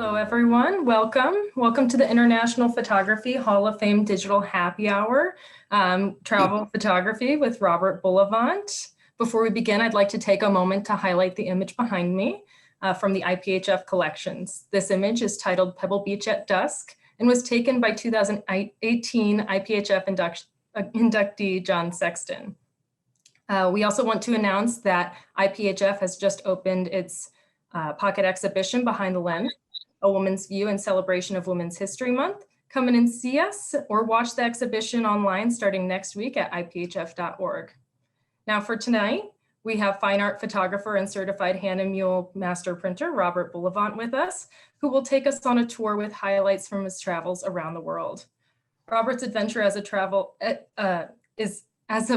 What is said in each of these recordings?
Hello, everyone. Welcome. Welcome to the International Photography Hall of Fame Digital Happy Hour, Travel Photography with Robert Bullivant. Before we begin, I'd like to take a moment to highlight the image behind me from the IPHF collections. This image is titled Pebble Beach at Dusk and was taken by 2018 IPHF inductee John Sexton. We also want to announce that IPHF has just opened its pocket exhibition Behind the Lens, A Woman's View in celebration of Women's History Month. Come in and see us or watch the exhibition online starting next week at iphf.org. Now for tonight, we have fine art photographer and certified Hahnemühle Master printer, Robert Bullivant, with us, who will take us on a tour with highlights from his travels around the world. Robert's adventure as a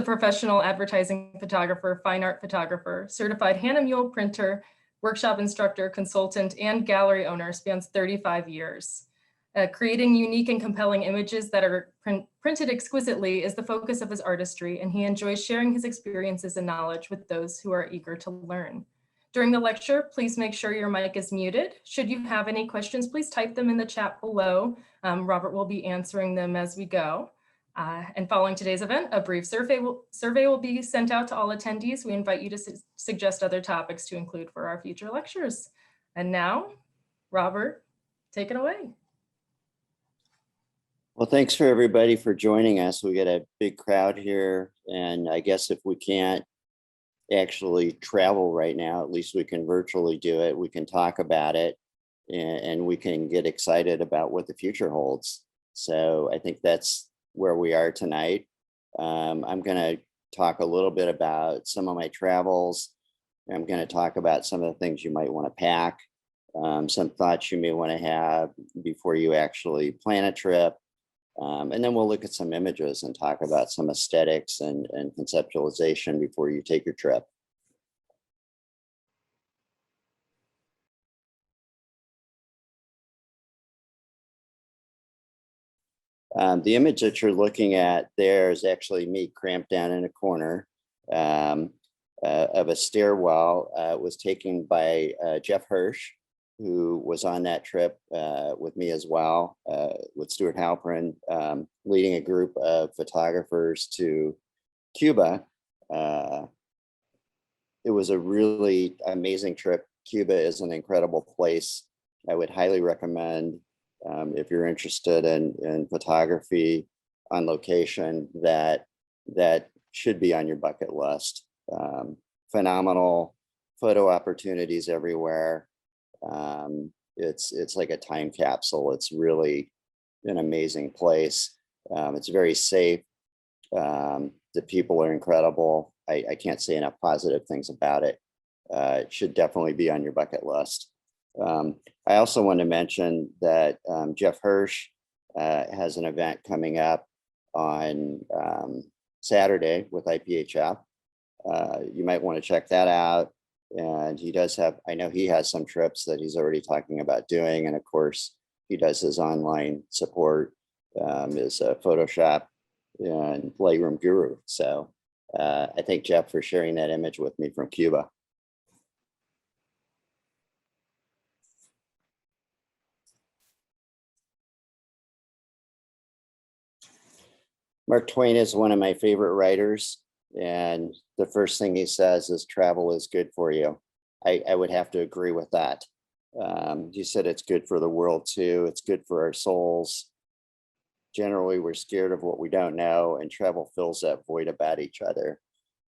professional advertising photographer, fine art photographer, certified Hahnemühle printer, workshop instructor, consultant, and gallery owner spans 35 years. Creating unique and compelling images that are printed exquisitely is the focus of his artistry, and he enjoys sharing his experiences and knowledge with those who are eager to learn. During the lecture, please make sure your mic is muted. Should you have any questions, please type them in the chat below. Robert will be answering them as we go. And following today's event, a brief survey will be sent out to all attendees. We invite you to suggest other topics to include for our future lectures. And now, Robert, take it away. Well, thanks for everybody for joining us. We got a big crowd here, and I guess if we can't actually travel right now, at least we can virtually do it. We can talk about it, and we can get excited about what the future holds. So I think that's where we are tonight. I'm going to talk a little bit about some of my travels. I'm going to talk about some of the things you might want to pack, some thoughts you may want to have before you actually plan a trip. And then we'll look at some images and talk about some aesthetics and conceptualization before you take your trip. The image that you're looking at there is actually me cramped down in a corner of a stairwell. It was taken by Jeff Hirsch, who was on that trip with me as well, with Stuart Halpern, leading a group of photographers to Cuba. It was a really amazing trip. Cuba is an incredible place. I would highly recommend if you're interested in photography on location, that should be on your bucket list. Phenomenal photo opportunities everywhere. It's like a time capsule. It's really an amazing place. It's very safe. The people are incredible. I can't say enough positive things about it. It should definitely be on your bucket list. I also want to mention that Jeff Hirsch has an event coming up on Saturday with IPHF. You might want to check that out. And he does have, I know he has some trips that he's already talking about doing. And of course, he does his online support, is a Photoshop and Lightroom guru. So I thank Jeff for sharing that image with me from Cuba. Mark Twain is one of my favorite writers, and the first thing he says is travel is good for you. I would have to agree with that. He said it's good for the world too. It's good for our souls. Generally, we're scared of what we don't know, and travel fills that void about each other.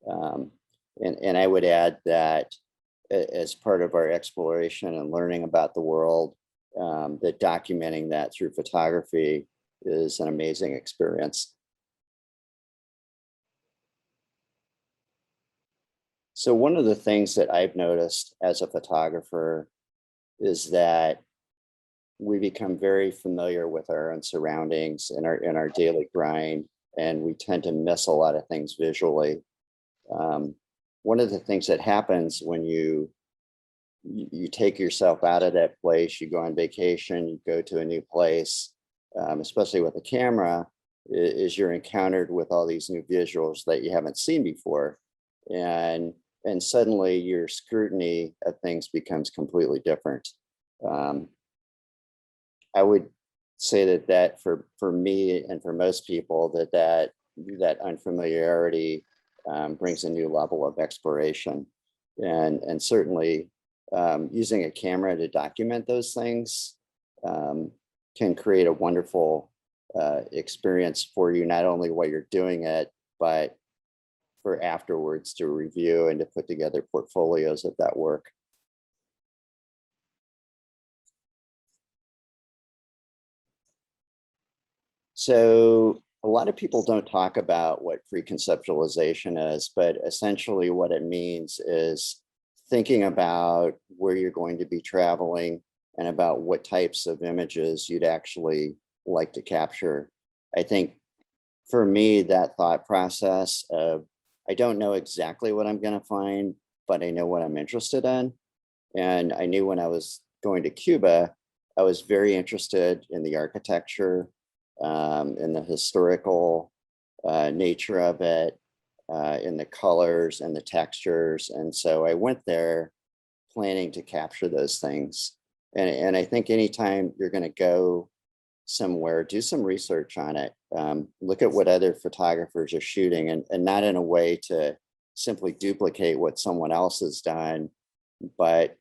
And I would add that as part of our exploration and learning about the world, that documenting that through photography is an amazing experience. So one of the things that I've noticed as a photographer is that we become very familiar with our own surroundings in our daily grind, and we tend to miss a lot of things visually. One of the things that happens when you take yourself out of that place, you go on vacation, you go to a new place, especially with a camera, is you're encountered with all these new visuals that you haven't seen before. And suddenly your scrutiny of things becomes completely different. I would say that for me and for most people that unfamiliarity brings a new level of exploration, and certainly using a camera to document those things can create a wonderful experience for you, not only while you're doing it, but for afterwards to review and to put together portfolios of that work. So a lot of people don't talk about what pre-conceptualization is, but essentially what it means is thinking about where you're going to be traveling and about what types of images you'd actually like to capture. I think for me, that thought process of, I don't know exactly what I'm going to find, but I know what I'm interested in. And I knew when I was going to Cuba, I was very interested in the architecture, in the historical nature of it, in the colors and the textures. And so I went there planning to capture those things. And I think anytime you're going to go somewhere, do some research on it. Look at what other photographers are shooting, and not in a way to simply duplicate what someone else has done, but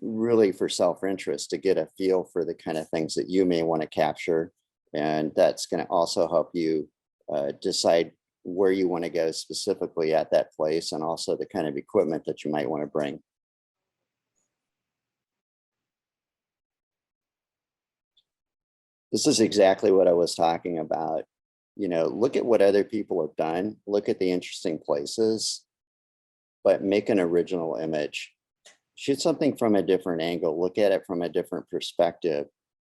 really for self-interest, to get a feel for the kind of things that you may want to capture. And that's going to also help you decide where you want to go specifically at that place, and also the kind of equipment that you might want to bring. This is exactly what I was talking about. You know, look at what other people have done, look at the interesting places, but make an original image. Shoot something from a different angle, look at it from a different perspective.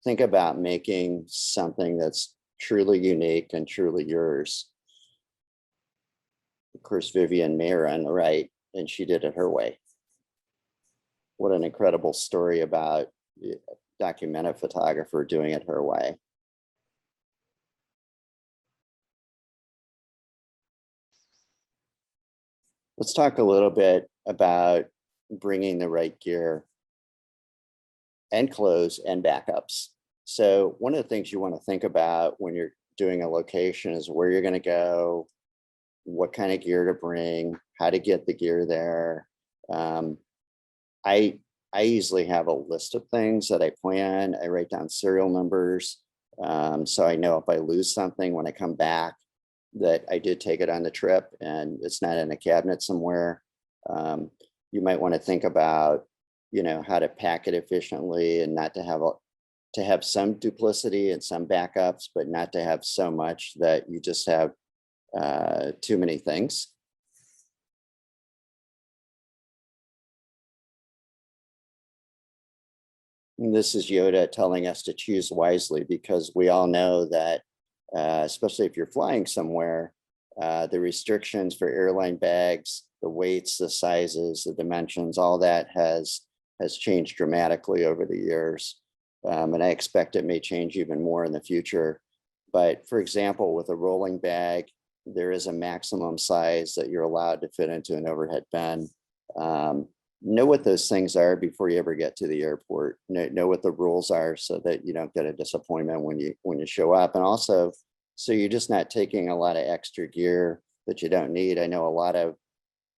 Think about making something that's truly unique and truly yours. Of course, Vivian Mayer on the right, and she did it her way. What an incredible story about a documented photographer doing it her way. Let's talk a little bit about bringing the right gear and clothes and backups. So one of the things you want to think about when you're doing a location is where you're going to go, what kind of gear to bring, how to get the gear there. I usually have a list of things that I plan. I write down serial numbers, so I know if I lose something when I come back, that I did take it on the trip and it's not in a cabinet somewhere. You might want to think about, you know, how to pack it efficiently and not to have some duplicity and some backups, but not to have so much that you just have too many things. And this is Yoda telling us to choose wisely, because we all know that, especially if you're flying somewhere, the restrictions for airline bags, the weights, the sizes, the dimensions, all that has changed dramatically over the years. And I expect it may change even more in the future. But for example, with a rolling bag, there is a maximum size that you're allowed to fit into an overhead bin. Know what those things are before you ever get to the airport. Know what the rules are so that you don't get a disappointment when you show up. And also, so you're just not taking a lot of extra gear that you don't need. I know a lot of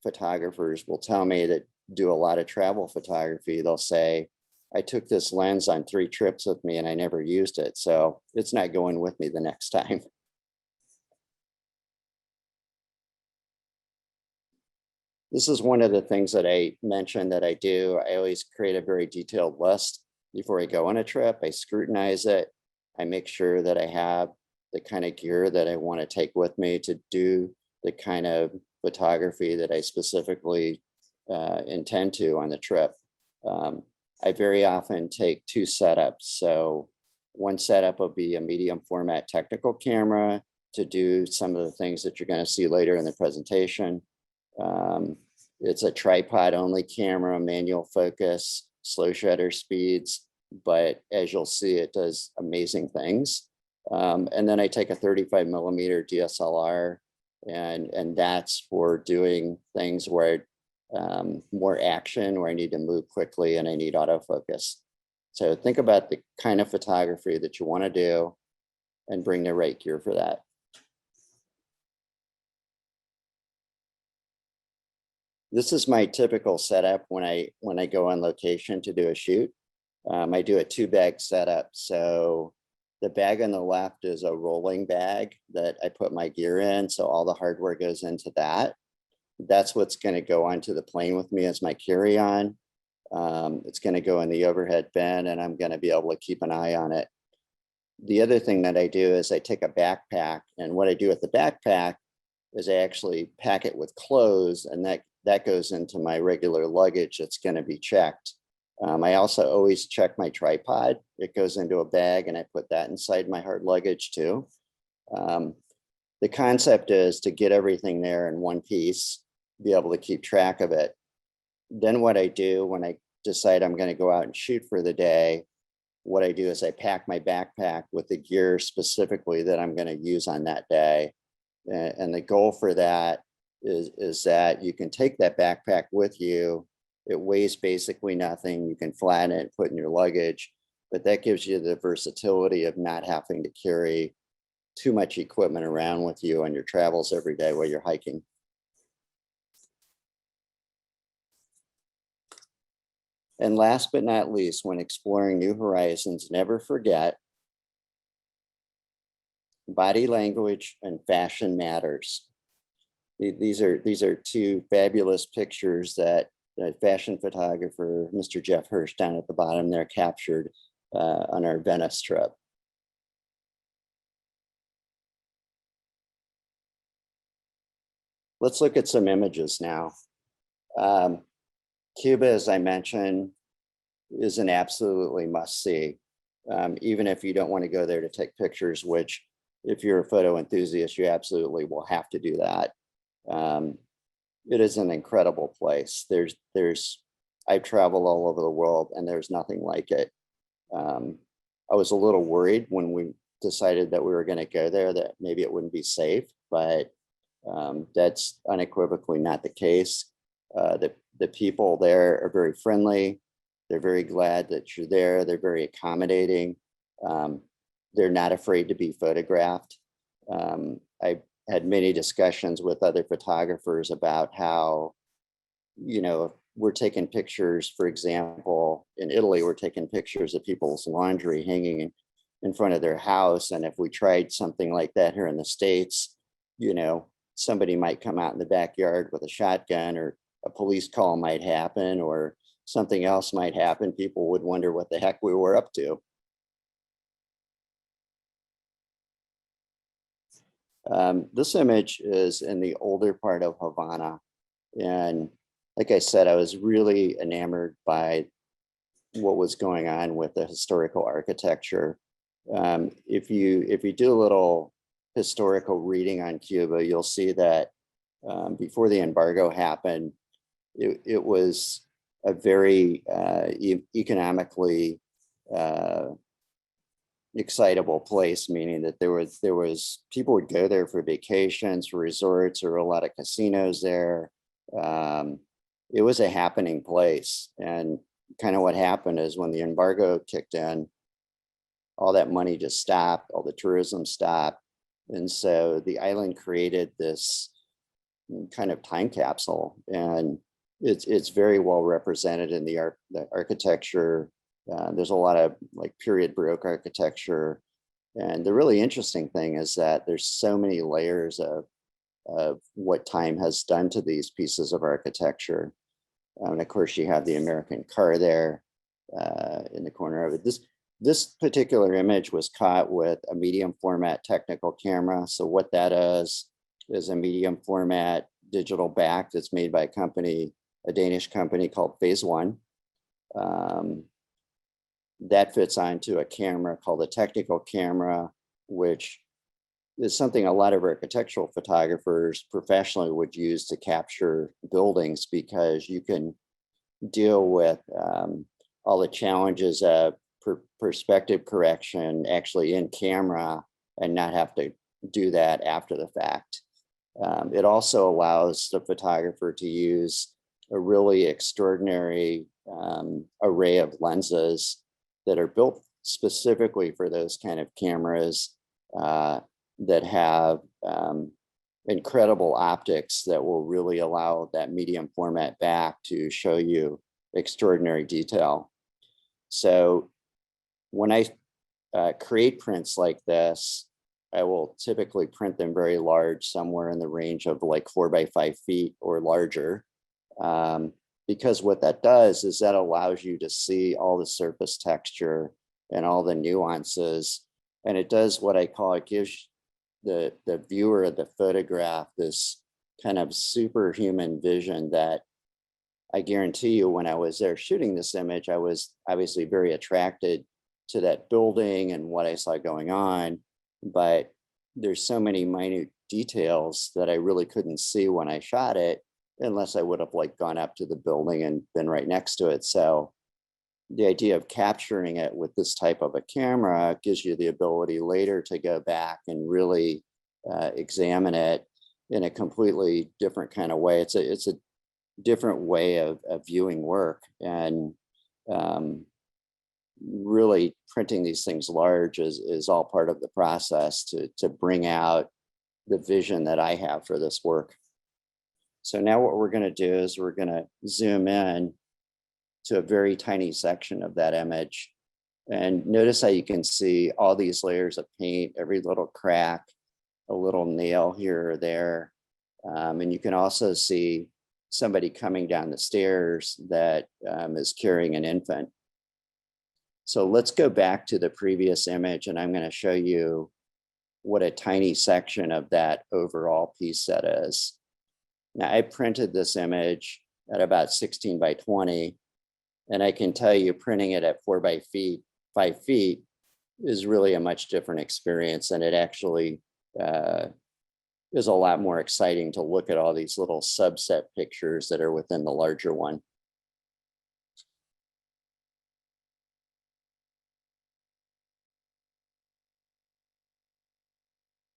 photographers will tell me that do a lot of travel photography. They'll say, I took this lens on 3 trips with me and I never used it, so it's not going with me the next time. This is one of the things that I mentioned that I do. I always create a very detailed list before I go on a trip. I scrutinize it. I make sure that I have the kind of gear that I want to take with me to do the kind of photography that I specifically intend to on the trip. I very often take 2 setups. So one setup will be a medium format technical camera to do some of the things that you're going to see later in the presentation. It's a tripod only camera, manual focus, slow shutter speeds, but as you'll see, it does amazing things. And then I take a 35mm DSLR, and that's for doing things where more action, where I need to move quickly and I need autofocus. So think about the kind of photography that you want to do and bring the right gear for that. This is my typical setup when I go on location to do a shoot. I do a 2-bag setup. So the bag on the left is a rolling bag that I put my gear in. So all the hardware goes into that. That's what's going to go onto the plane with me as my carry-on. It's going to go in the overhead bin, and I'm going to be able to keep an eye on it. The other thing that I do is I take a backpack, and what I do with the backpack is I actually pack it with clothes, and that goes into my regular luggage that's going to be checked. I also always check my tripod. It goes into a bag, and I put that inside my hard luggage too. The concept is to get everything there in one piece, be able to keep track of it. Then what I do when I decide I'm going to go out and shoot for the day, what I do is I pack my backpack with the gear specifically that I'm going to use on that day. And the goal for that is that you can take that backpack with you. It weighs basically nothing. You can flatten it and put in your luggage, but that gives you the versatility of not having to carry too much equipment around with you on your travels every day while you're hiking. And last but not least, when exploring new horizons, never forget body language and fashion matters. These are two fabulous pictures that the fashion photographer, Mr. Jeff Hirsch, down at the bottom there, captured on our Venice trip. Let's look at some images now. CUBA, as I mentioned, is an absolutely must-see. Even if you don't want to go there to take pictures, which if you're a photo enthusiast, you absolutely will have to do that. It is an incredible place. I've traveled all over the world and there's nothing like it. I was a little worried when we decided that we were going to go there that maybe it wouldn't be safe, but that's unequivocally not the case. The people there are very friendly. They're very glad that you're there. They're very accommodating. They're not afraid to be photographed. I had many discussions with other photographers about how, we're taking pictures, for example, in Italy, we're taking pictures of people's laundry hanging in front of their house. And if we tried something like that here in the States, somebody might come out in the backyard with a shotgun, or a police call might happen, or something else might happen. People would wonder what the heck we were up to. This image is in the older part of Havana. And like I said, I was really enamored by what was going on with the historical architecture. If you do a little historical reading on Cuba, you'll see that before the embargo happened, it was a very economically excitable place, meaning that there was people would go there for vacations, for resorts. There were a lot of casinos there. It was a happening place. And kind of what happened is when the embargo kicked in, all that money just stopped, all the tourism stopped. And so the island created this kind of time capsule, and it's very well represented in the architecture. There's a lot of like period Baroque architecture. And the really interesting thing is that there's so many layers of what time has done to these pieces of architecture. And of course, you have the American car there in the corner of it. This particular image was caught with a medium format technical camera. So what that is a medium format digital back that's made by a Danish company called Phase One. That fits onto a camera called a technical camera, which is something a lot of architectural photographers professionally would use to capture buildings, because you can deal with all the challenges of perspective correction actually in camera and not have to do that after the fact. It also allows the photographer to use a really extraordinary array of lenses that are built specifically for those kind of cameras that have incredible optics that will really allow that medium format back to show you extraordinary detail. So when I create prints like this, I will typically print them very large, somewhere in the range of like 4 by 5 feet or larger. Because what that does is that allows you to see all the surface texture and all the nuances. And it does what I call, it gives the viewer of the photograph this kind of superhuman vision that I guarantee you, when I was there shooting this image, I was obviously very attracted to that building and what I saw going on, but there's so many minute details that I really couldn't see when I shot it, unless I would have like gone up to the building and been right next to it. So the idea of capturing it with this type of a camera gives you the ability later to go back and really examine it in a completely different kind of way. It's a different way of viewing work, and really printing these things large is all part of the process to bring out the vision that I have for this work. So now what we're going to do is we're going to zoom in to a very tiny section of that image. And notice how you can see all these layers of paint, every little crack, a little nail here or there. And you can also see somebody coming down the stairs that is carrying an infant. So let's go back to the previous image, and I'm going to show you what a tiny section of that overall piece set is. Now, I printed this image at about 16 by 20, and I can tell you printing it at 4 by 5 feet is really a much different experience, and it actually is a lot more exciting to look at all these little subset pictures that are within the larger one.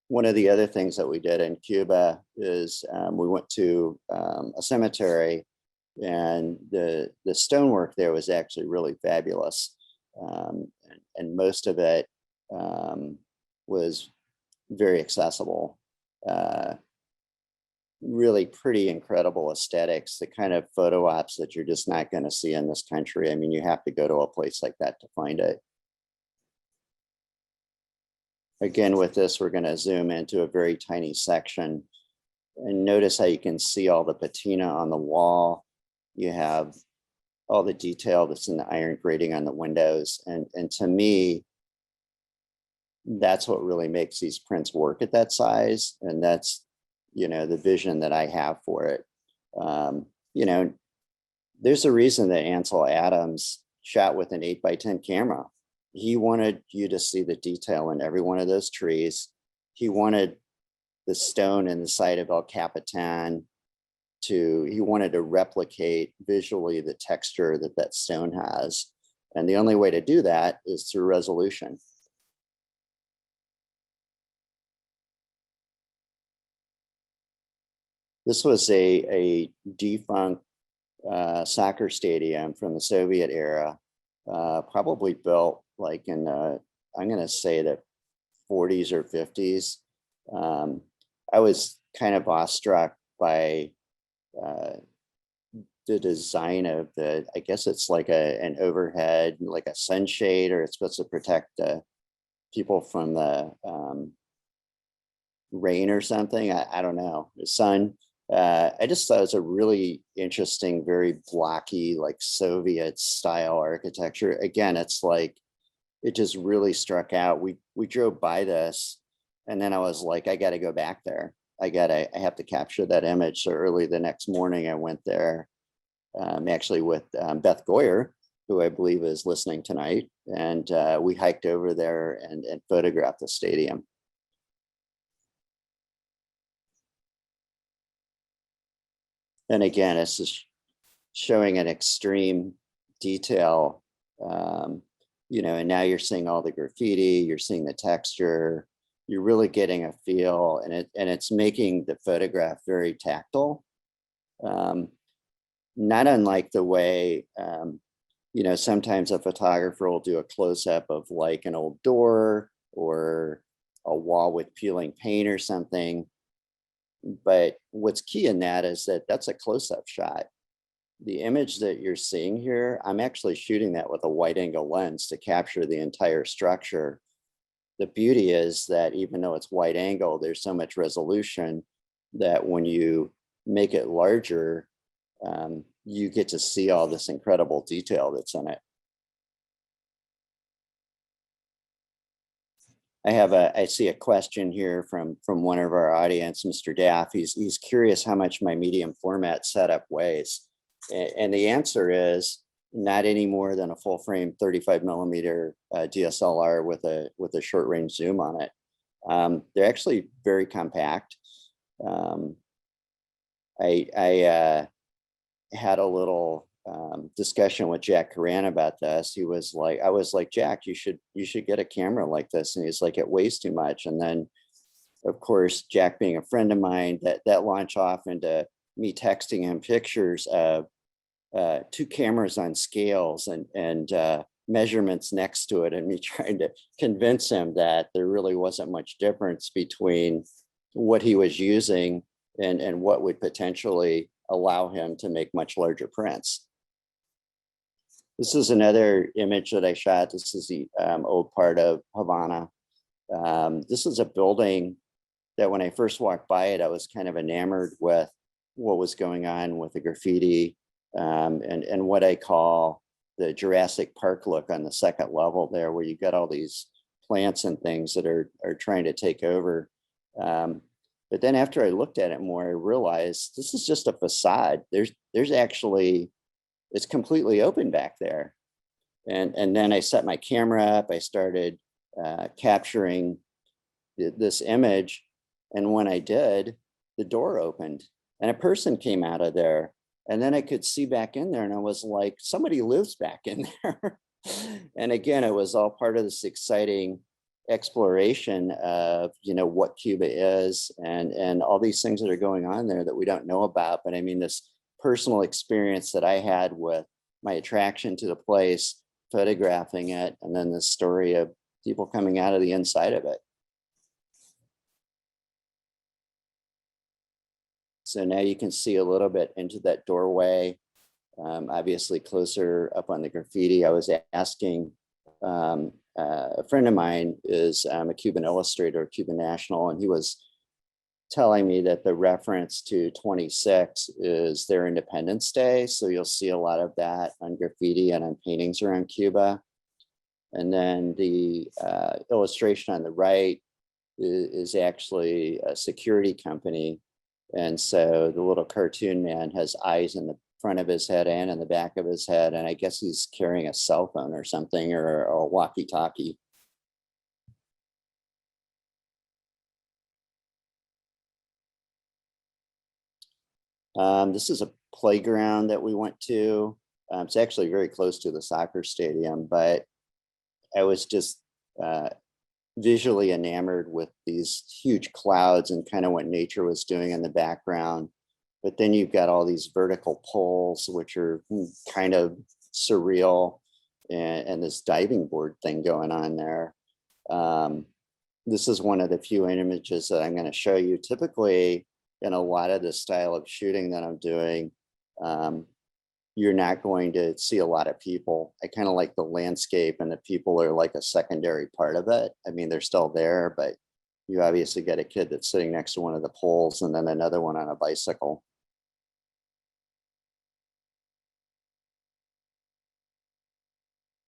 One of the other things that we did in Cuba is we went to a cemetery, and the stonework there was actually really fabulous. And most of it was very accessible. Really pretty incredible aesthetics, the kind of photo ops that you're just not going to see in this country. I mean, you have to go to a place like that to find it. Again, with this, we're going to zoom into a very tiny section, and notice how you can see all the patina on the wall. You have all the detail that's in the iron grating on the windows. And to me, that's what really makes these prints work at that size. And that's, you know, the vision that I have for it. You know, there's a reason that Ansel Adams shot with an 8 by 10 camera. He wanted you to see the detail in every one of those trees. He wanted the stone in the side of El Capitan he wanted to replicate visually the texture that that stone has. And the only way to do that is through resolution. This was a defunct soccer stadium from the Soviet era, probably built like in the, I'm going to say the 40s or 50s. I was kind of awestruck by the design of the, I guess it's like an overhead, like a sunshade, or it's supposed to protect people from the rain or something. I don't know, the sun. I just thought it was a really interesting, very blocky, like Soviet style architecture. Again, it's like, it just really struck out. We drove by this, and then I was like, I got to go back there. I have to capture that image. So early the next morning, I went there, actually with Beth Goyer, who I believe is listening tonight. And we hiked over there and photographed the stadium. And again, it's just showing an extreme detail, you know, and now you're seeing all the graffiti, you're seeing the texture, you're really getting a feel, and it's making the photograph very tactile. Not unlike the way, you know, sometimes a photographer will do a close-up of like an old door or a wall with peeling paint or something. But what's key in that is that that's a close-up shot. The image that you're seeing here, I'm actually shooting that with a wide angle lens to capture the entire structure. The beauty is that even though it's wide angle, there's so much resolution that when you make it larger, you get to see all this incredible detail that's in it. I see a question here from one of our audience, Mr. Daff. He's curious how much my medium format setup weighs. And the answer is not any more than a full frame 35 millimeter DSLR with a short range zoom on it. They're actually very compact. I had a little discussion with Jack Coran about this. He was like, I was like, Jack, you should get a camera like this. And he's like, it weighs too much. And then of course, Jack being a friend of mine, that launched off into me texting him pictures of 2 cameras on scales and measurements next to it, and me trying to convince him that there really wasn't much difference between what he was using and what would potentially allow him to make much larger prints. This is another image that I shot. This is the old part of Havana. This is a building that when I first walked by it, I was kind of enamored with what was going on with the graffiti and what I call the Jurassic Park look on the second level there, where you got all these plants and things that are trying to take over. But then after I looked at it more, I realized this is just a facade. There's actually, it's completely open back there. And then I set my camera up, I started capturing this image. And when I did, the door opened and a person came out of there. And then I could see back in there and I was like, somebody lives back in there. And again, it was all part of this exciting exploration of, you know, what Cuba is and all these things that are going on there that we don't know about. But I mean, this personal experience that I had with my attraction to the place, photographing it, and then the story of people coming out of the inside of it. So now you can see a little bit into that doorway, obviously closer up on the graffiti. I was asking, a friend of mine is a Cuban illustrator, a Cuban national, and he was telling me that the reference to 26 is their Independence Day. So you'll see a lot of that on graffiti and on paintings around Cuba. And then the illustration on the right is actually a security company. And so the little cartoon man has eyes in the front of his head and in the back of his head. And I guess he's carrying a cell phone or something, or a walkie-talkie. This is a playground that we went to. It's actually very close to the soccer stadium, but I was just visually enamored with these huge clouds and kind of what nature was doing in the background. But then you've got all these vertical poles, which are kind of surreal, and this diving board thing going on there. This is one of the few images that I'm going to show you. Typically, in a lot of the style of shooting that I'm doing, you're not going to see a lot of people. I kind of like the landscape, and the people are like a secondary part of it. I mean, they're still there, but you obviously get a kid that's sitting next to one of the poles and then another one on a bicycle.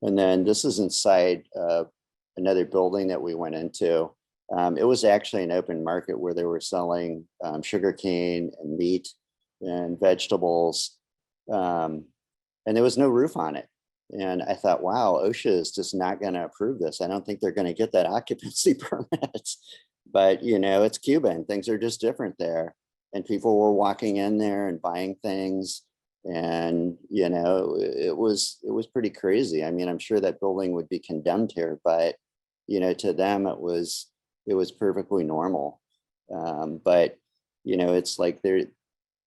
And then this is inside another building that we went into. It was actually an open market where they were selling sugarcane and meat and vegetables. And there was no roof on it. And I thought, wow, OSHA is just not going to approve this. I don't think they're going to get that occupancy permit. But, you know, it's Cuba and things are just different there. And people were walking in there and buying things. And, you know, it was pretty crazy. I mean, I'm sure that building would be condemned here, but, you know, to them, it was perfectly normal. But, you know, it's like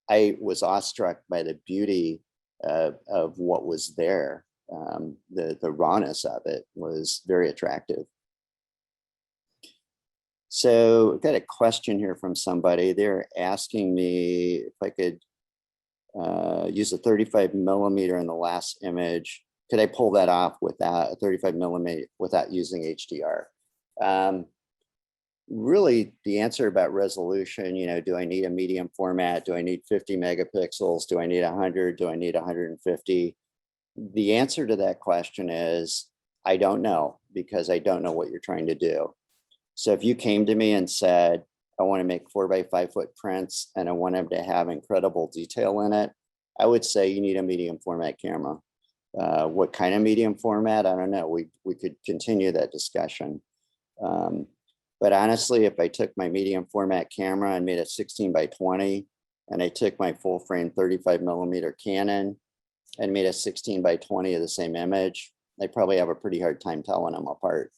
I was awestruck by the beauty of what was there. The rawness of it was very attractive. So I've got a question here from somebody. They're asking me if I could use a 35 millimeter in the last image. Could I pull that off without a 35 millimeter without using HDR? Really, the answer about resolution, do I need a medium format? Do I need 50 megapixels? Do I need 100? Do I need 150? The answer to that question is, I don't know, because I don't know what you're trying to do. So if you came to me and said, I want to make 4x5 foot prints and I want them to have incredible detail in it, I would say you need a medium format camera. What kind of medium format? I don't know. We could continue that discussion. But honestly, if I took my medium format camera and made it 16x20, and I took my full frame 35 millimeter Canon and made a 16x20 of the same image, I probably have a pretty hard time telling them apart.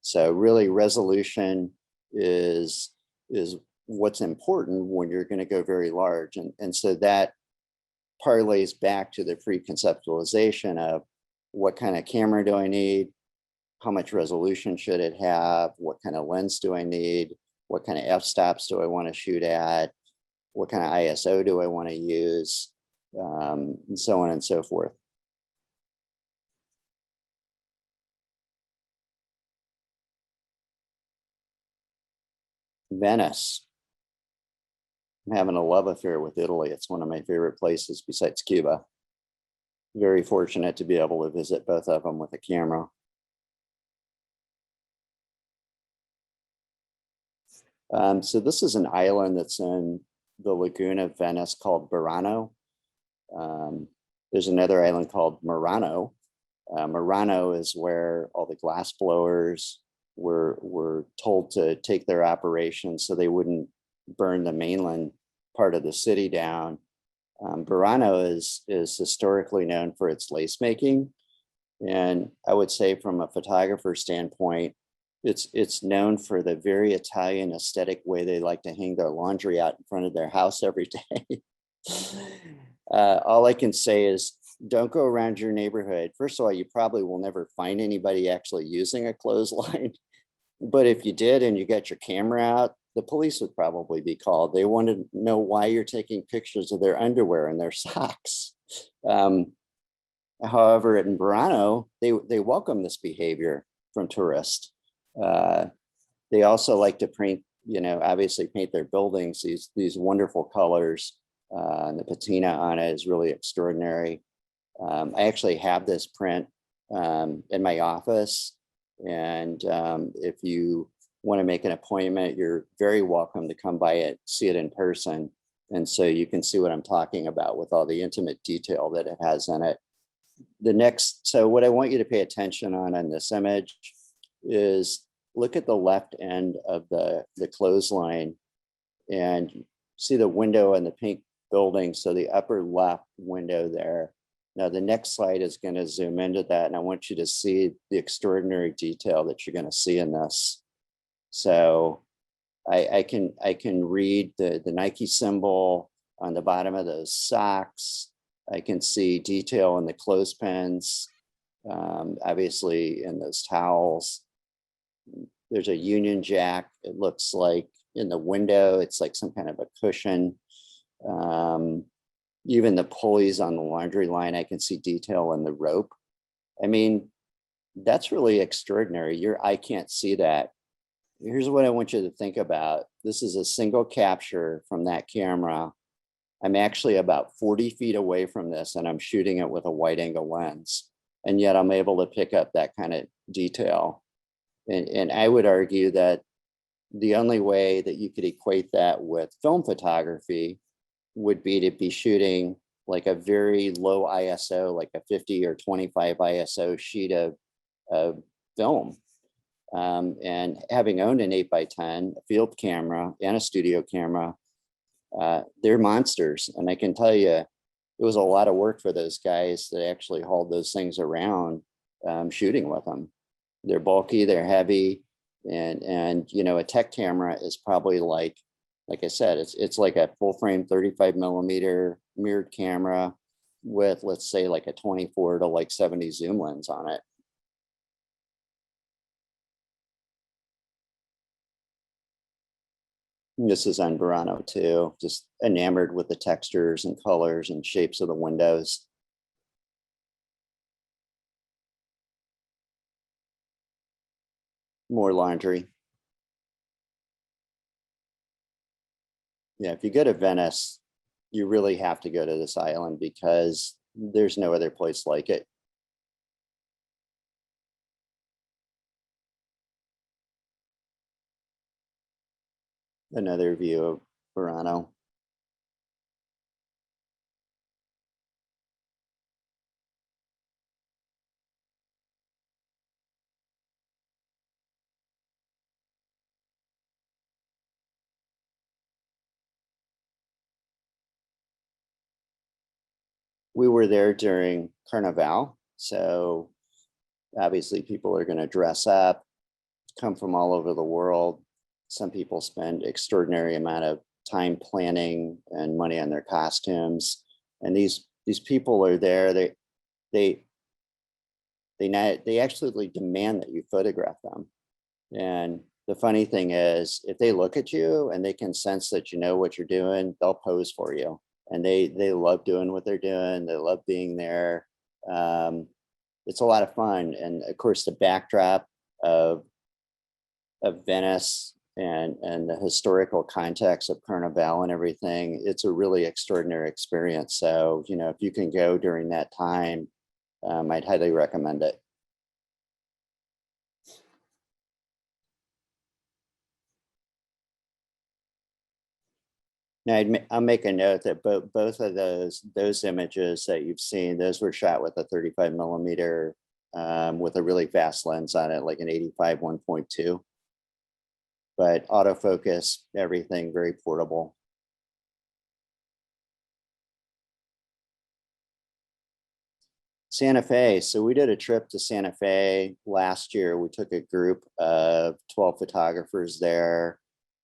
So really, resolution is what's important when you're going to go very large. And so that parlays back to the pre-conceptualization of what kind of camera do I need? How much resolution should it have? What kind of lens do I need? What kind of f-stops do I want to shoot at? What kind of ISO do I want to use? And so on and so forth. Venice. I'm having a love affair with Italy. It's one of my favorite places besides Cuba. Very fortunate to be able to visit both of them with a camera. So this is an island that's in the lagoon of Venice called Burano. There's another island called Murano. Murano is where all the glass blowers were told to take their operations so they wouldn't burn the mainland part of the city down. Burano is historically known for its lace making. And I would say from a photographer standpoint, it's known for the very Italian aesthetic way they like to hang their laundry out in front of their house every day. All I can say is don't go around your neighborhood. First of all, you probably will never find anybody actually using a clothesline. But if you did and you got your camera out, the police would probably be called. They want to know why you're taking pictures of their underwear and their socks. However, in Burano, they welcome this behavior from tourists. They also like to paint, obviously paint their buildings these wonderful colors. And the patina on it is really extraordinary. I actually have this print in my office. And if you want to make an appointment, you're very welcome to come by it, see it in person. And so you can see what I'm talking about with all the intimate detail that it has in it. So what I want you to pay attention on in this image is look at the left end of the clothesline and see the window in the pink building. So the upper left window there. Now the next slide is going to zoom into that, and I want you to see the extraordinary detail that you're going to see in this. So I can read the Nike symbol on the bottom of those socks. I can see detail in the clothespins, obviously in those towels. There's a Union Jack. It looks like in the window, it's like some kind of a cushion. Even the pulleys on the laundry line, I can see detail in the rope. I mean, that's really extraordinary. Your eye can't see that. Here's what I want you to think about. This is a single capture from that camera. I'm actually about 40 feet away from this and I'm shooting it with a wide angle lens. And yet I'm able to pick up that kind of detail. And I would argue that the only way that you could equate that with film photography would be to be shooting like a very low ISO, like a 50 or 25 ISO sheet of film. And having owned an 8x10, a field camera and a studio camera, they're monsters. And I can tell you, it was a lot of work for those guys that actually hauled those things around shooting with them. They're bulky, they're heavy, and a tech camera is probably like I said, it's like a full frame 35 millimeter mirrored camera. with, let's say, like a 24 to like 70 zoom lens on it. This is on Burano too, just enamored with the textures and colors and shapes of the windows. More laundry. Yeah, if you go to Venice, you really have to go to this island because there's no other place like it. Another view of Burano. We were there during Carnival, so obviously people are going to dress up, come from all over the world. Some people spend extraordinary amount of time planning and money on their costumes, and these people are there. They actually demand that you photograph them. And the funny thing is, if they look at you and they can sense that you know what you're doing, they'll pose for you. And they love doing what they're doing. They love being there. It's a lot of fun. And of course, the backdrop of Venice and the historical context of Carnival and everything, it's a really extraordinary experience. So, you know, if you can go during that time, I'd highly recommend it. Now, I'll make a note that both of those images that you've seen, those were shot with a 35 millimeter with a really fast lens on it, like an 85 1.2. But autofocus, everything very portable. Santa Fe. So we did a trip to Santa Fe last year. We took a group of 12 photographers there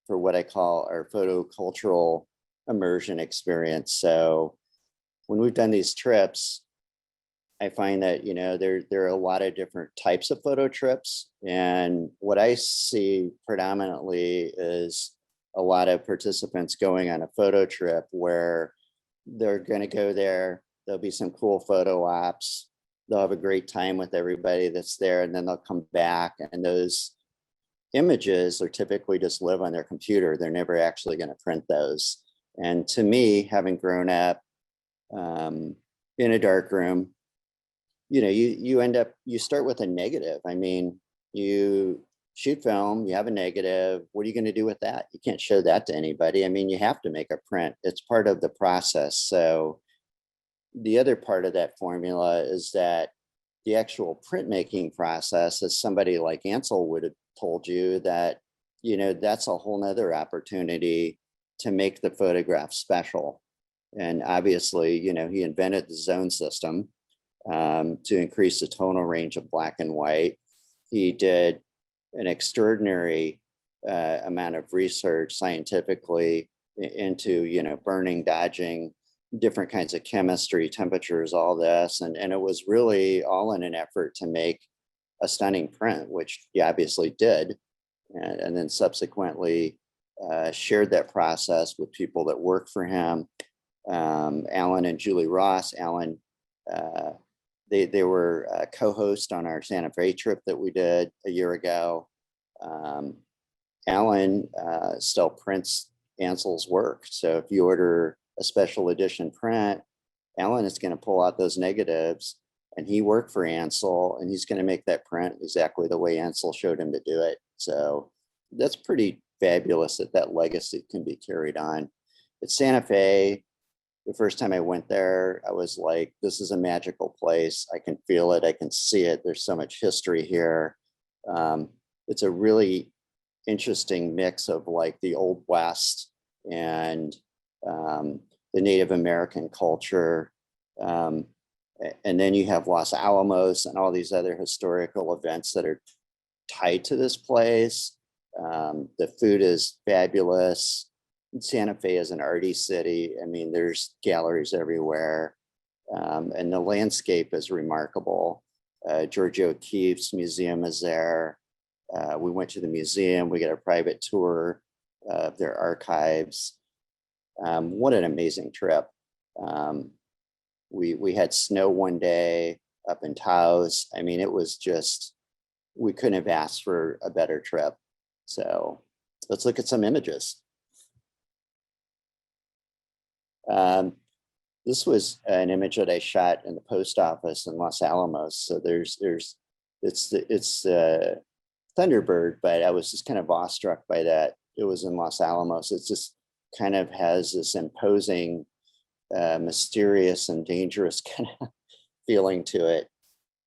for what I call our photocultural immersion experience. So when we've done these trips, I find that, you know, there are a lot of different types of photo trips. And what I see predominantly is a lot of participants going on a photo trip where they're going to go there. There'll be some cool photo ops. They'll have a great time with everybody that's there. And then they'll come back, and those images are typically just live on their computer. They're never actually going to print those. And to me, having grown up in a dark room, you know, you start with a negative. I mean, you shoot film, you have a negative. What are you going to do with that? You can't show that to anybody. I mean, you have to make a print. It's part of the process. So the other part of that formula is that the actual printmaking process, as somebody like Ansel would have told you, that, you know, that's a whole nother opportunity to make the photograph special. And obviously, you know, he invented the zone system to increase the tonal range of black and white. He did an extraordinary amount of research scientifically into, you know, burning, dodging, different kinds of chemistry, temperatures, all this. And it was really all in an effort to make a stunning print, which he obviously did. And then subsequently shared that process with people that work for him. Alan and Julie Ross. Alan, they were co-host on our Santa Fe trip that we did a year ago. Alan still prints Ansel's work. So if you order a special edition print, Alan is going to pull out those negatives, and he worked for Ansel, and he's going to make that print exactly the way Ansel showed him to do it. So that's pretty fabulous that that legacy can be carried on. At Santa Fe, the first time I went there, I was like, this is a magical place. I can feel it. I can see it. There's so much history here. It's a really interesting mix of like the Old West and the Native American culture. And then you have Los Alamos and all these other historical events that are tied to this place. The food is fabulous. Santa Fe is an arty city. I mean, there's galleries everywhere. And the landscape is remarkable. Georgia O'Keeffe's museum is there. We went to the museum, we got a private tour of their archives. What an amazing trip. We had snow one day up in Taos. I mean, it was just, we couldn't have asked for a better trip. So let's look at some images. This was an image that I shot in the post office in Los Alamos. So it's Thunderbird, but I was just kind of awestruck by that. It was in Los Alamos. It just kind of has this imposing, mysterious and dangerous kind of feeling to it.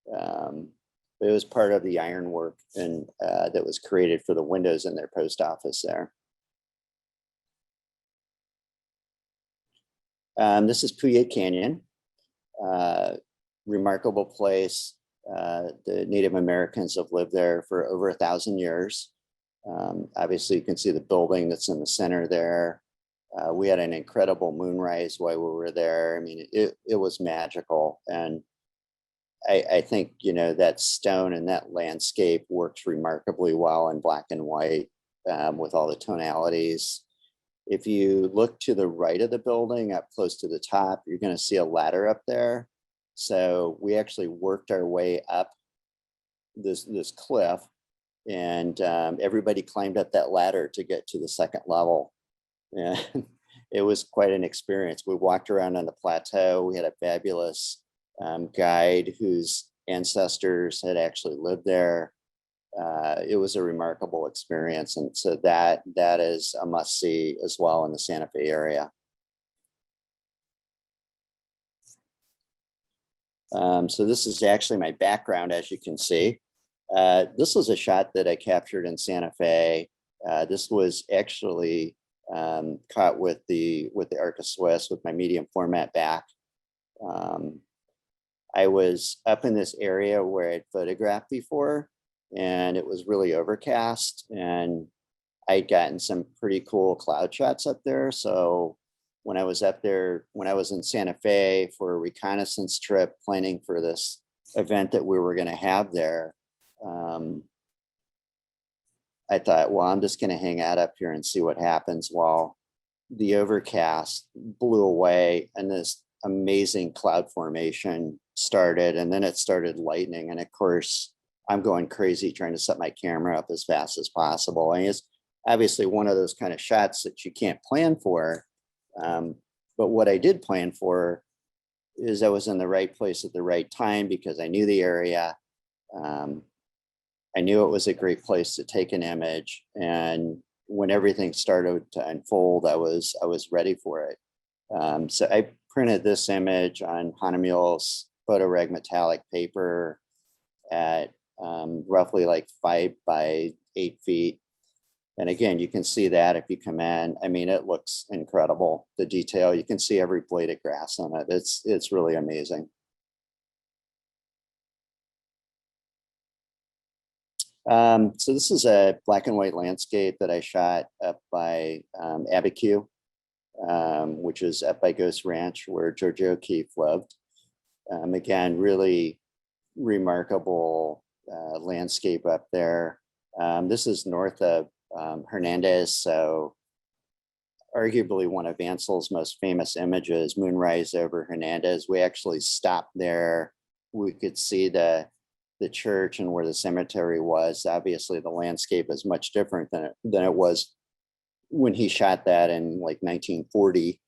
But it was part of the ironwork and that was created for the windows in their post office there. This is Puya Canyon, remarkable place. The Native Americans have lived there for over 1,000 years. Obviously, you can see the building that's in the center there. We had an incredible moonrise while we were there. I mean, it was magical. And I think, you know, that stone and that landscape works remarkably well in black and white with all the tonalities. If you look to the right of the building up close to the top, you're going to see a ladder up there. So we actually worked our way up this cliff, and everybody climbed up that ladder to get to the second level. And it was quite an experience. We walked around on the plateau. We had a fabulous guide whose ancestors had actually lived there. It was a remarkable experience. And so that is a must see as well in the Santa Fe area. So this is actually my background, as you can see. This was a shot that I captured in Santa Fe. This was actually caught with the Arca Swiss with my medium format back. I was up in this area where I'd photographed before, and it was really overcast, and I'd gotten some pretty cool cloud shots up there. So when I was up there, when I was in Santa Fe for a reconnaissance trip, planning for this event that we were going to have there, I thought, well, I'm just going to hang out up here and see what happens. While the overcast blew away and this amazing cloud formation started, and then it started lightning. And of course, I'm going crazy trying to set my camera up as fast as possible. And it's obviously one of those kind of shots that you can't plan for. But what I did plan for is I was in the right place at the right time because I knew the area. I knew it was a great place to take an image. And when everything started to unfold, I was ready for it. So I printed this image on Hahnemühle's PhotoReg metallic paper at roughly like 5 by 8 feet. And again, you can see that if you come in. I mean, it looks incredible. The detail, you can see every blade of grass on it. It's really amazing. So this is a black and white landscape that I shot up by Abiquiu, which is up by Ghost Ranch where Georgia O'Keeffe lived. Again, really remarkable landscape up there. This is north of Hernandez, so arguably one of Ansell's most famous images, Moonrise over Hernandez. We actually stopped there. We could see the church and where the cemetery was. Obviously, the landscape is much different than it was when he shot that in like 1940.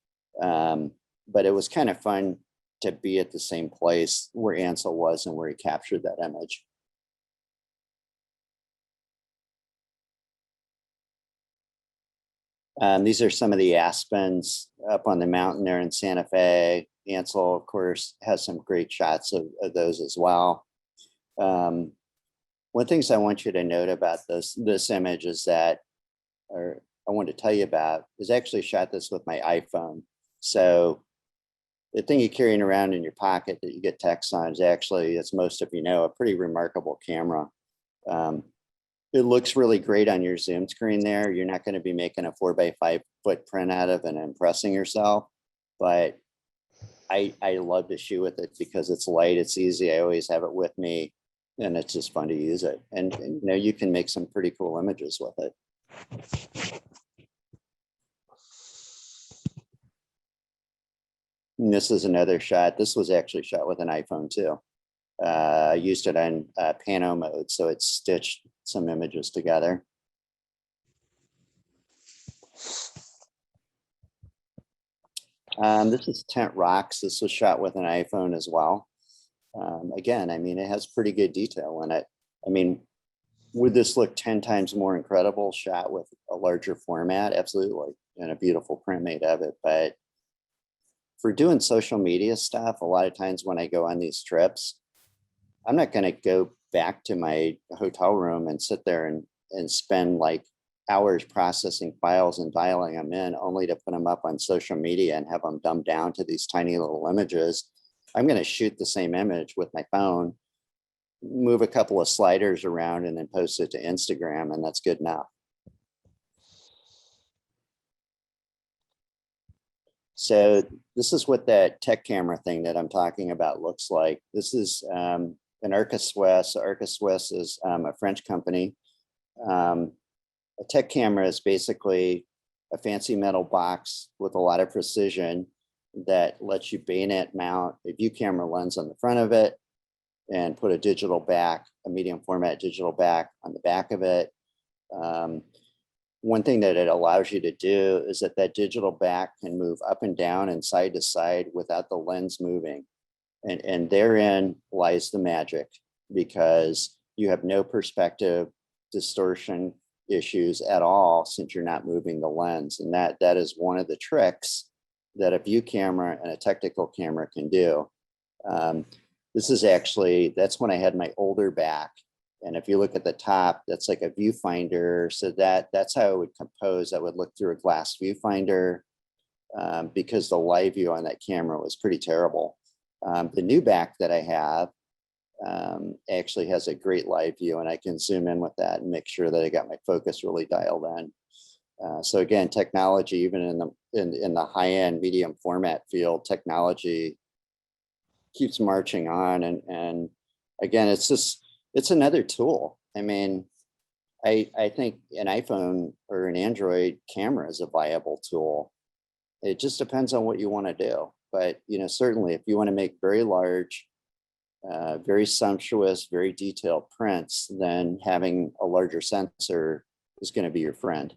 But it was kind of fun to be at the same place where Ansell was and where he captured that image. These are some of the aspens up on the mountain there in Santa Fe. Ansell, of course, has some great shots of those as well. One of the things I want you to note about this image is that, or I want to tell you about, is actually shot this with my iPhone. So the thing you're carrying around in your pocket that you get text on is actually, as most of you know, a pretty remarkable camera. It looks really great on your Zoom screen there. You're not going to be making a 4 by 5 foot print out of and impressing yourself, but I love to shoot with it because it's light, it's easy. I always have it with me, and it's just fun to use it. And you know, you can make some pretty cool images with it. And this is another shot. This was actually shot with an iPhone too. I used it on Pano mode, so it stitched some images together. This is Tent Rocks. This was shot with an iPhone as well. Again, I mean, it has pretty good detail in it. I mean, would this look 10 times more incredible shot with a larger format? Absolutely, and a beautiful print made of it. But for doing social media stuff, a lot of times when I go on these trips, I'm not going to go back to my hotel room and sit there and spend like hours processing files and dialing them in only to put them up on social media and have them dumbed down to these tiny little images. I'm going to shoot the same image with my phone, move a couple of sliders around, and then post it to Instagram, and that's good enough. So this is what that tech camera thing that I'm talking about looks like. This is an Arca Swiss. Arca Swiss is a French company. A tech camera is basically a fancy metal box with a lot of precision that lets you bayonet mount a view camera lens on the front of it and put a digital back, a medium format digital back on the back of it. One thing that it allows you to do is that that digital back can move up and down and side to side without the lens moving. And therein lies the magic, because you have no perspective distortion issues at all since you're not moving the lens. And that is one of the tricks that a view camera and a technical camera can do. This is actually, that's when I had my older back. And if you look at the top, that's like a viewfinder. So that's how I would compose. I would look through a glass viewfinder because the live view on that camera was pretty terrible. The new back that I have actually has a great live view, and I can zoom in with that and make sure that I got my focus really dialed in. So again, technology, even in the high-end medium format field, technology keeps marching on. And again, it's another tool. I mean, I think an iPhone or an Android camera is a viable tool. It just depends on what you want to do. But you know, certainly if you want to make very large, very sumptuous, very detailed prints, then having a larger sensor is going to be your friend.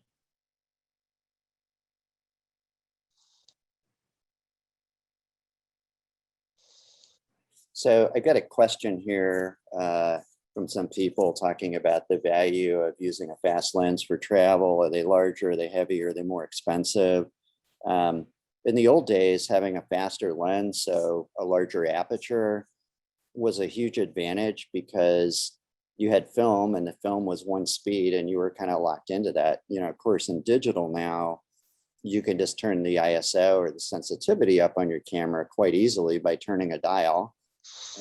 So I got a question here from some people talking about the value of using a fast lens for travel. Are they larger? Are they heavier? Are they more expensive? In the old days, having a faster lens, so a larger aperture, was a huge advantage because you had film, and the film was one speed, and you were kind of locked into that. You know, of course, in digital now, you can just turn the ISO or the sensitivity up on your camera quite easily by turning a dial.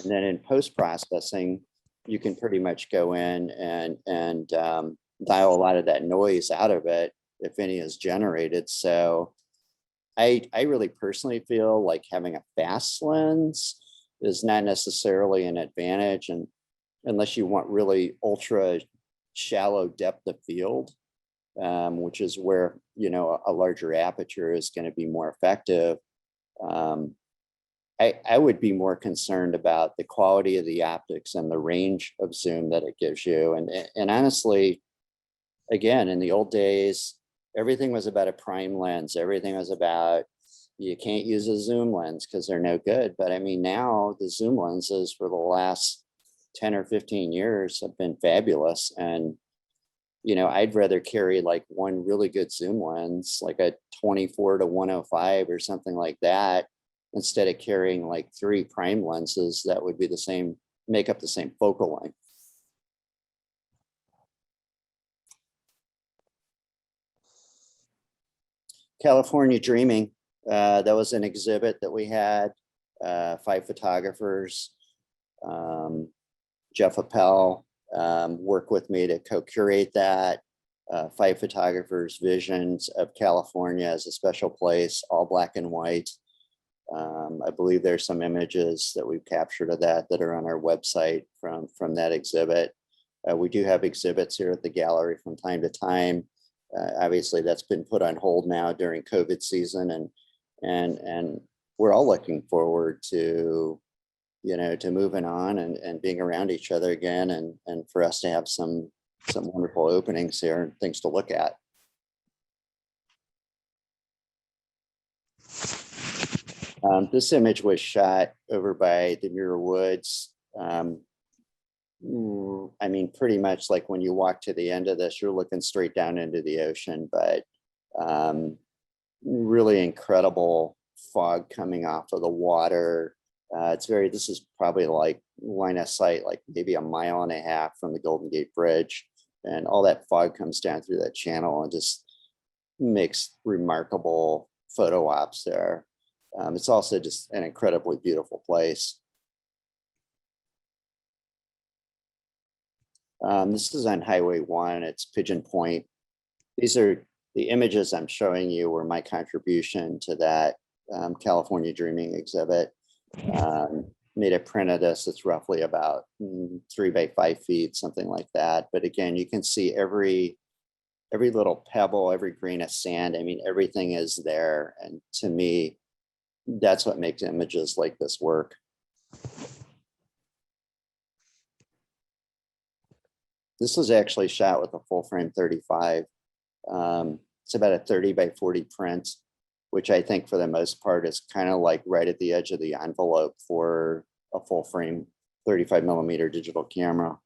And then in post-processing, you can pretty much go in and dial a lot of that noise out of it, if any is generated. So I really personally feel like having a fast lens is not necessarily an advantage, and unless you want really ultra shallow depth of field, which is where, you know, a larger aperture is going to be more effective. I would be more concerned about the quality of the optics and the range of zoom that it gives you. And honestly, again, in the old days, everything was about a prime lens. Everything was about, you can't use a zoom lens because they're no good. But I mean, now the zoom lenses for the last 10 or 15 years have been fabulous. And, you know, I'd rather carry like one really good zoom lens, like a 24 to 105 or something like that, instead of carrying like 3 prime lenses that would be the same, make up the same focal length. California Dreaming, that was an exhibit that we had, 5 photographers. Jeff Appel worked with me to co-curate that. 5 photographers' visions of California as a special place, all black and white. I believe there's some images that we've captured of that are on our website from that exhibit. We do have exhibits here at the gallery from time to time. Obviously, that's been put on hold now during COVID season, and we're all looking forward to, to moving on and being around each other again, and for us to have some wonderful openings here and things to look at. This image was shot over by the Muir Woods. I mean, pretty much like when you walk to the end of this, you're looking straight down into the ocean, but really incredible fog coming off of the water. This is probably like line of sight, like maybe a mile and a half from the Golden Gate Bridge. And all that fog comes down through that channel and just makes remarkable photo ops there. It's also just an incredibly beautiful place. This is on Highway 1, it's Pigeon Point. These are the images I'm showing you were my contribution to that California Dreaming exhibit. Made a print of this, it's roughly about 3 by 5 feet, something like that. But again, you can see every little pebble, every grain of sand. I mean, everything is there. And to me, that's what makes images like this work. This was actually shot with a full frame 35. It's about a 30 by 40 print, which I think for the most part is kind of like right at the edge of the envelope for a full frame 35mm digital camera.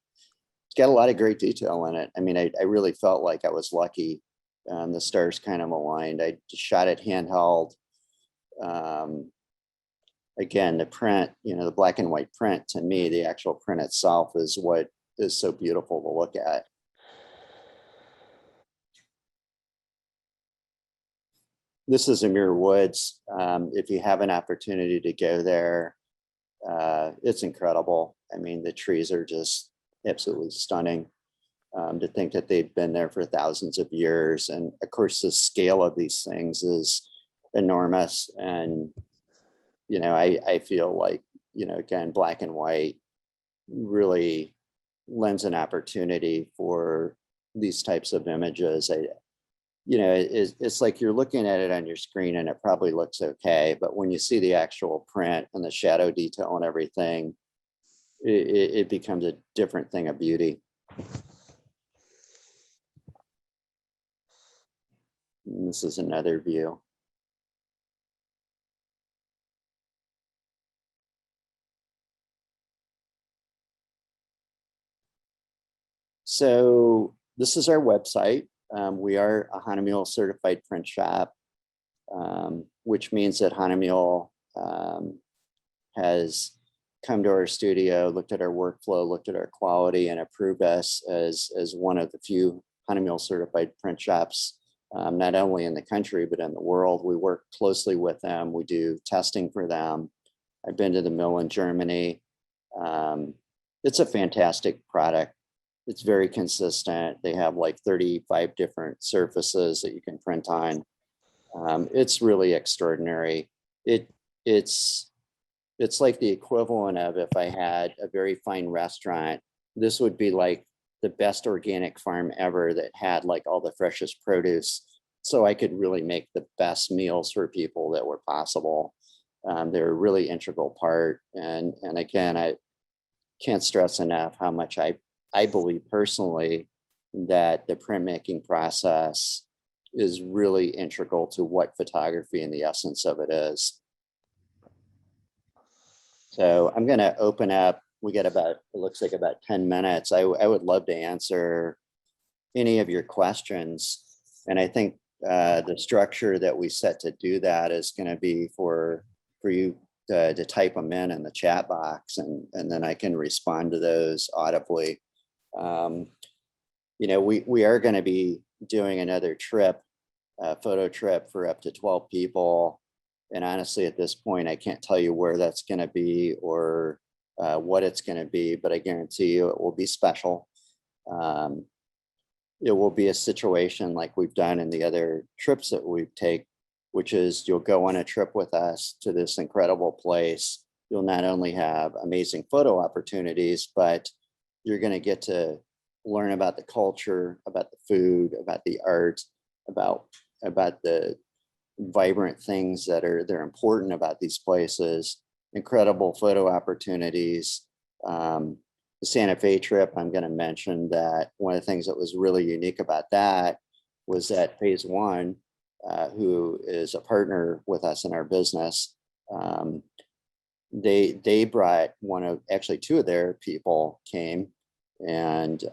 It's got a lot of great detail in it. I mean, I really felt like I was lucky. The stars kind of aligned. I shot it handheld. Again, the print, the black and white print, to me, the actual print itself is what is so beautiful to look at. This is Muir Woods. If you have an opportunity to go there, it's incredible. I mean, the trees are just absolutely stunning. To think that they've been there for thousands of years. And of course, the scale of these things is enormous. And, I feel like, again, black and white really lends an opportunity for these types of images. It's like you're looking at it on your screen and it probably looks okay, but when you see the actual print and the shadow detail and everything, it becomes a different thing of beauty. And this is another view. So this is our website. We are a Hahnemühle certified print shop, which means that Hahnemühle has come to our studio, looked at our workflow, looked at our quality, and approved us as one of the few Hahnemühle certified print shops, not only in the country, but in the world. We work closely with them. We do testing for them. I've been to the mill in Germany. It's a fantastic product. It's very consistent. They have like 35 different surfaces that you can print on. It's really extraordinary. It's like the equivalent of if I had a very fine restaurant, this would be like the best organic farm ever that had like all the freshest produce. So I could really make the best meals for people that were possible. They're a really integral part. And again, I can't stress enough how much I believe personally that the printmaking process is really integral to what photography and the essence of it is. So I'm going to open up. We got it looks like about 10 minutes. I would love to answer any of your questions. And I think the structure that we set to do that is going to be for you to type them in the chat box, and then I can respond to those audibly. We are going to be doing another trip, photo trip for up to 12 people. And honestly, at this point, I can't tell you where that's going to be or what it's going to be, but I guarantee you it will be special. It will be a situation like we've done in the other trips that we've which is you'll go on a trip with us to this incredible place. You'll not only have amazing photo opportunities, but you're going to get to learn about the culture, about the food, about the art, about the vibrant things they're important about these places, incredible photo opportunities. The Santa Fe trip, I'm going to mention that one of the things that was really unique about that was that phase one, who is a partner with us in our business, they brought actually two of their people came, and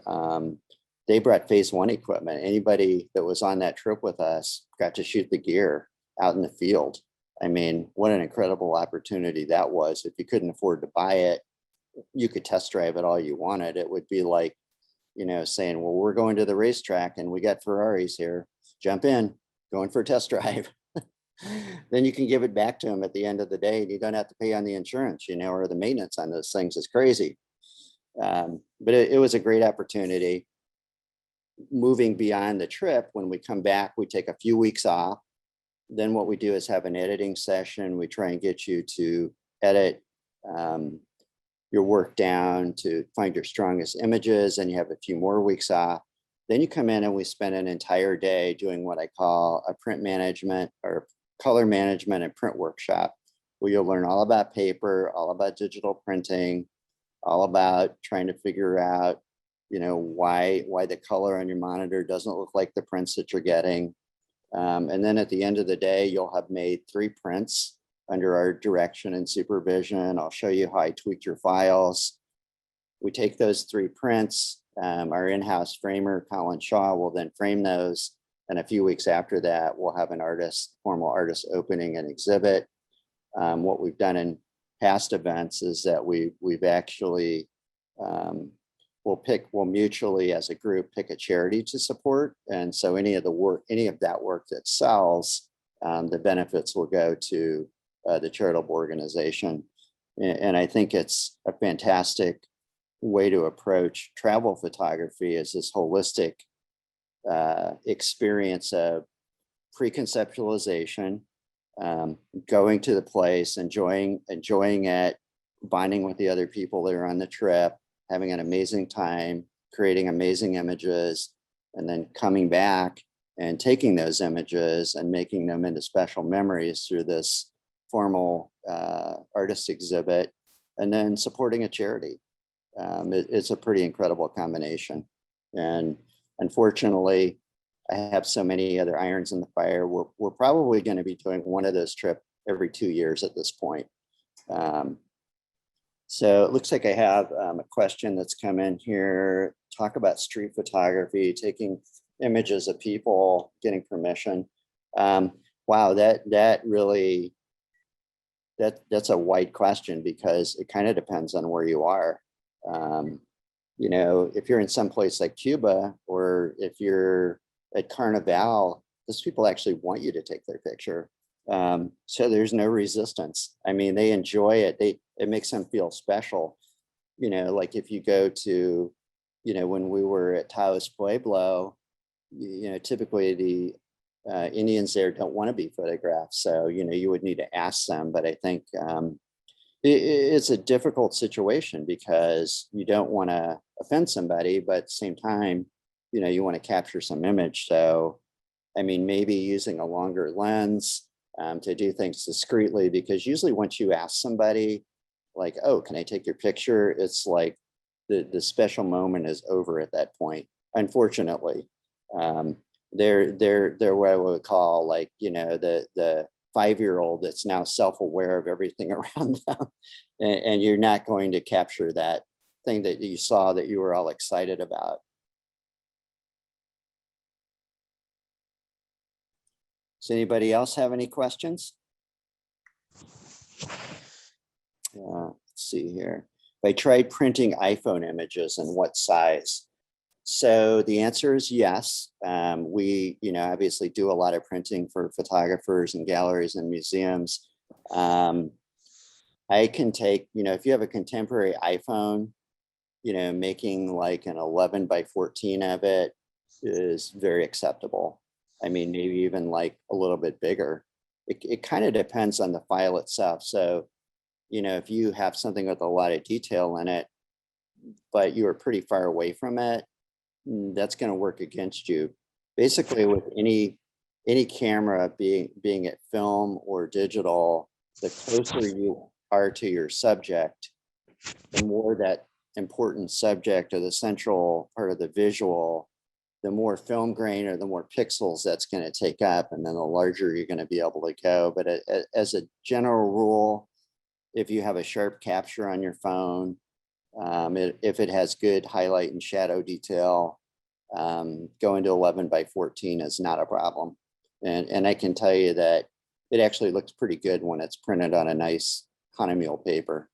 they brought phase one equipment. Anybody that was on that trip with us got to shoot the gear out in the field. I mean, what an incredible opportunity that was. If you couldn't afford to buy it, you could test drive it all you wanted. It would be like, saying, well, we're going to the racetrack and we got Ferraris here. Jump in, going for a test drive. Then you can give it back to them at the end of the day, and you don't have to pay on the insurance, or the maintenance on those things is crazy. But it was a great opportunity. Moving beyond the trip, when we come back, we take a few weeks off. Then what we do is have an editing session. We try and get you to edit your work down to find your strongest images, and you have a few more weeks off. Then you come in and we spend an entire day doing what I call a print management or color management and print workshop, where you'll learn all about paper, all about digital printing, all about trying to figure out, why the color on your monitor doesn't look like the prints that you're getting. And then at the end of the day, you'll have made 3 prints under our direction and supervision. I'll show you how I tweaked your files. We take those 3 prints. Our in-house framer, Colin Shaw, will then frame those. And a few weeks after that, we'll have an formal artist opening and exhibit. What we've done in past events is that we've actually, we'll mutually as a group pick a charity to support. And so any of that work that sells, the benefits will go to the charitable organization. And I think it's a fantastic way to approach travel photography, is this holistic experience of pre-conceptualization, going to the place, enjoying it, bonding with the other people that are on the trip, having an amazing time, creating amazing images, and then coming back and taking those images and making them into special memories through this formal artist exhibit, and then supporting a charity. It's a pretty incredible combination. And unfortunately, I have so many other irons in the fire. We're probably going to be doing one of those trips every 2 years at this point. So it looks like I have a question that's come in here. Talk about street photography, taking images of people, getting permission. Wow, that really, that's a wide question, because it kind of depends on where you are. If you're in some place like CUBA, or if you're at Carnival, those people actually want you to take their picture. So there's no resistance. I mean, they enjoy it. It makes them feel special. Like if you go to, when we were at Taos Pueblo, typically the Indians there don't want to be photographed. So, you would need to ask them. But I think it's a difficult situation, because you don't want to offend somebody, but at the same time, you want to capture some image. So, I mean, maybe using a longer lens to do things discreetly, because usually once you ask somebody like, oh, can I take your picture? It's like the special moment is over at that point. Unfortunately, they're what I would call like, the 5-year-old that's now self-aware of everything around them. And you're not going to capture that thing that you saw that you were all excited about. Does anybody else have any questions? Let's see here. If I tried printing iPhone images, and what size? So the answer is yes. We, obviously do a lot of printing for photographers and galleries and museums. I can take, if you have a contemporary iPhone, making like an 11x14 of it is very acceptable. I mean, maybe even like a little bit bigger. it kind of depends on the file itself. So, you know, if you have something with a lot of detail in it, but you are pretty far away from it, that's going to work against you. Basically, with any camera, being it film or digital, the closer you are to your subject, the more that important subject or the central part of the visual, the more film grain or the more pixels that's going to take up, and then the larger you're going to be able to go. But as a general rule, if you have a sharp capture on your phone, if it has good highlight and shadow detail, going to 11:14 is not a problem. And I can tell you that it actually looks pretty good when it's printed on a nice Hahnemühle paper.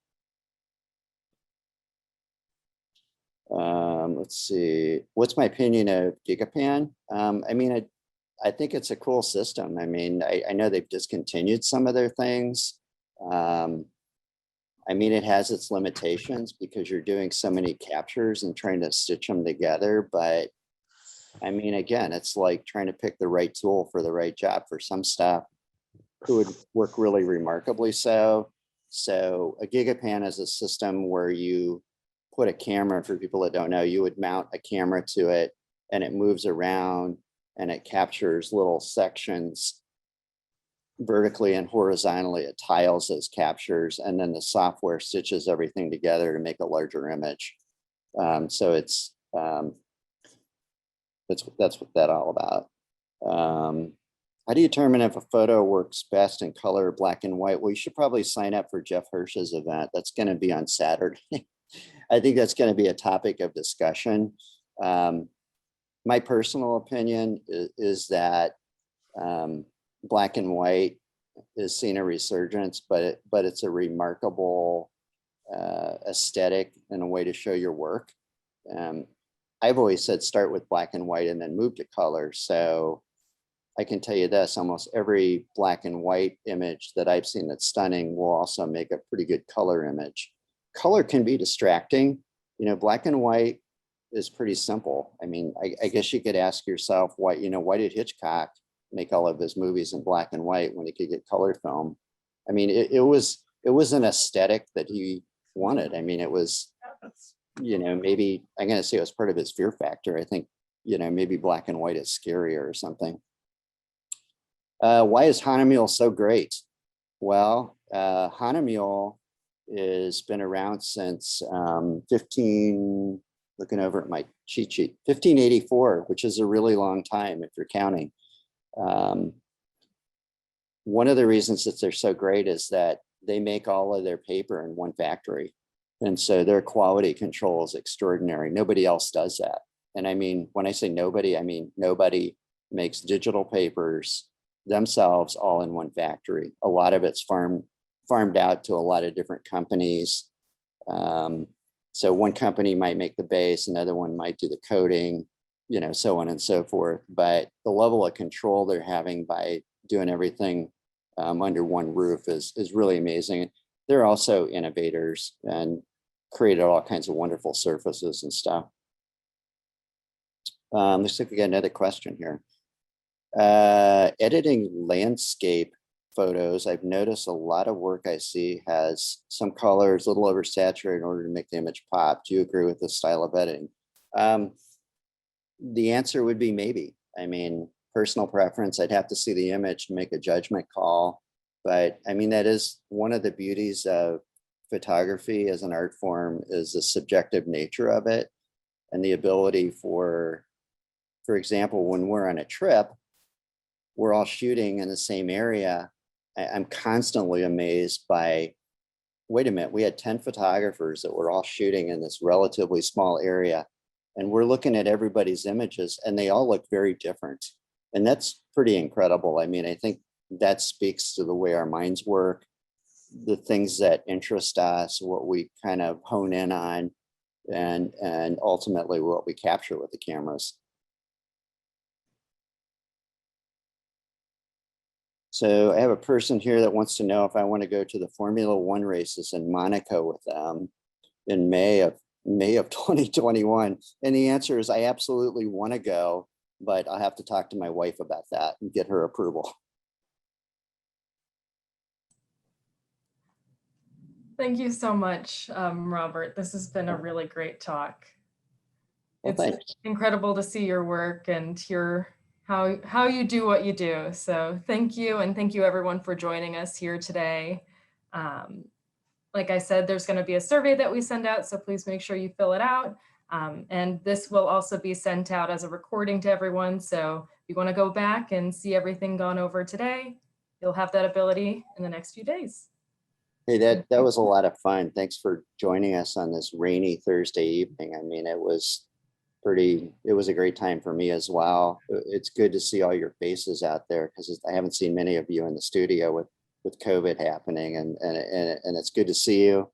Let's see, what's my opinion of GigaPan? I mean, I think it's a cool system. I mean, I know they've discontinued some of their things. I mean, it has its limitations because you're doing so many captures and trying to stitch them together. But I mean, again, it's like trying to pick the right tool for the right job. For some stuff, it would work really remarkably so. So a GigaPan is a system where you put a camera, for people that don't know, you would mount a camera to it and it moves around and it captures little sections vertically and horizontally. It tiles those captures, and then the software stitches everything together to make a larger image. So it's that's what that's all about. How do you determine if a photo works best in color, black and white? Well, you should probably sign up for Jeff Hirsch's event. That's going to be on Saturday. I think that's going to be a topic of discussion. My personal opinion is that black and white is seeing a resurgence, but it's a remarkable aesthetic and a way to show your work. I've always said start with black and white and then move to color. So I can tell you this, almost every black and white image that I've seen that's stunning will also make a pretty good color image. Color can be distracting. You know, black and white is pretty simple. I mean, I guess you could ask yourself, why did Hitchcock make all of his movies in black and white when he could get color film? I mean, it was an aesthetic that he wanted. I mean, it was, you know, maybe I'm going to say it was part of his fear factor. I think, you know, maybe black and white is scarier or something. Why is Hahnemühle so great? Well, Hahnemühle has been around since looking over at my cheat sheet, 1584, which is a really long time if you're counting. One of the reasons that they're so great is that they make all of their paper in one factory. And so their quality control is extraordinary. Nobody else does that. And I mean, when I say nobody, I mean nobody makes digital papers themselves all in one factory. A lot of it's farmed out to a lot of different companies. So one company might make the base, another one might do the coating, you know, so on and so forth. But the level of control they're having by doing everything under one roof is really amazing. They're also innovators and created all kinds of wonderful surfaces and stuff. Looks like we got another question here. Editing landscape photos, I've noticed a lot of work I see has some colors a little oversaturated in order to make the image pop. Do you agree with this style of editing? The answer would be maybe. I mean, personal preference, I'd have to see the image to make a judgment call. But I mean, that is one of the beauties of photography as an art form, is the subjective nature of it and the ability for example, when we're on a trip, we're all shooting in the same area. I'm constantly amazed by, wait a minute, we had 10 photographers that were all shooting in this relatively small area. And we're looking at everybody's images and they all look very different. And that's pretty incredible. I mean, I think that speaks to the way our minds work, the things that interest us, what we kind of hone in on, and ultimately what we capture with the cameras. So I have a person here that wants to know if I want to go to the Formula One races in Monaco with them in May of 2021. And the answer is I absolutely want to go, but I'll have to talk to my wife about that and get her approval. Thank you so much, Robert. This has been a really great talk. Well, It's thanks. incredible to see your work and hear how you do what you do. So thank you, and thank you everyone for joining us here today. Like I said, there's going to be a survey that we send out, so please make sure you fill it out. And this will also be sent out as a recording to everyone. So if you want to go back and see everything gone over today, you'll have that ability in the next few days. Hey, that was a lot of fun. Thanks for joining us on this rainy Thursday evening. I mean, it was a great time for me as well. It's good to see all your faces out there because I haven't seen many of you in the studio with COVID happening, and it's good to see you.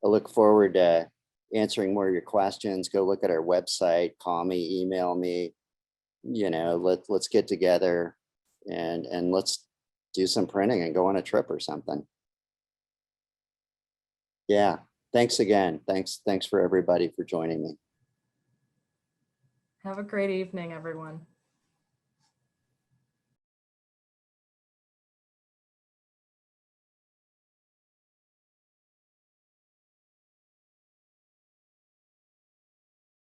I look forward to answering more of your questions. Go look at our website, call me, email me, let's get together and let's do some printing and go on a trip or something. Yeah, thanks again. Thanks for everybody for joining me. Have a great evening, everyone.